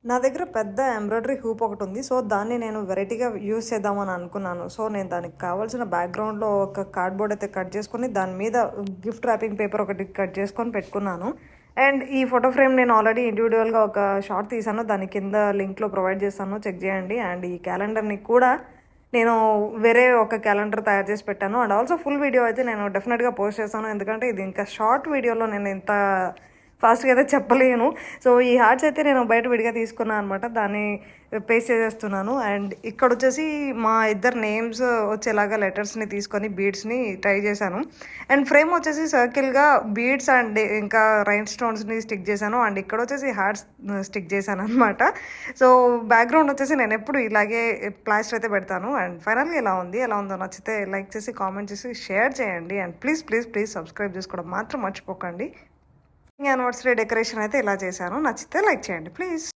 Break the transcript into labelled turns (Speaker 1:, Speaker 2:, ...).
Speaker 1: నా దగ్గర పెద్ద ఎంబ్రాయిడరీ హూప్ ఒకటి ఉంది. సో, దాన్ని నేను వెరైటీగా యూజ్ చేద్దామని అనుకున్నాను. సో, నేను దానికి కావాల్సిన బ్యాక్‌గ్రౌండ్‌లో ఒక కార్డ్‌బోర్డ్ అయితే కట్ చేసుకొని, దాని మీద గిఫ్ట్ ర్యాపింగ్ పేపర్ ఒకటి కట్ చేసుకొని పెట్టుకున్నాను. అండ్ ఈ ఫోటో ఫ్రేమ్ నేను ఆల్రెడీ ఇండివిడ్యువల్‌గా ఒక షాట్ తీశాను. దాని కింద లింక్‌లో ప్రొవైడ్ చేస్తాను, చెక్ చేయండి. అండ్ ఈ క్యాలెండర్‌ని కూడా నేను వేరే ఒక క్యాలెండర్ తయారు చేసి పెట్టాను. అండ్ ఆల్సో ఫుల్ వీడియో అయితే నేను డెఫినెట్‌గా పోస్ట్ చేస్తాను. ఎందుకంటే ఇది ఇంకా షార్ట్ వీడియోలో నేను ఇంత ఫాస్ట్‌గా అయితే చెప్పలేను. సో, ఈ హార్ట్స్ అయితే నేను బయట విడిగా తీసుకున్నాను అనమాట. దాన్ని పేస్ట్ చేసేస్తున్నాను. అండ్ ఇక్కడొచ్చేసి మా ఇద్దరు నేమ్స్ వచ్చేలాగా లెటర్స్‌ని తీసుకొని బీడ్స్‌ని ట్రై చేశాను. అండ్ ఫ్రేమ్ వచ్చేసి సర్కిల్‌గా బీడ్స్ అండ్ ఇంకా రైన్ స్టోన్స్‌ని స్టిక్ చేశాను. అండ్ ఇక్కడొచ్చేసి హార్ట్స్ స్టిక్ చేశాననమాట. సో, బ్యాక్‌గ్రౌండ్ వచ్చేసి నేనెప్పుడు ఇలాగే ప్లాస్టర్ అయితే పెడతాను. అండ్ ఫైనల్‌గా ఇలా ఉంది. ఎలా ఉందో నచ్చితే లైక్ చేసి, కామెంట్ చేసి, షేర్ చేయండి. అండ్ ప్లీజ్ సబ్స్క్రైబ్ చేసుకోవడం మాత్రం మర్చిపోకండి. యానివర్సరీ డెకరేషన్ అయితే ఇలా చేశాను. నచ్చితే లైక్ చేయండి ప్లీజ్.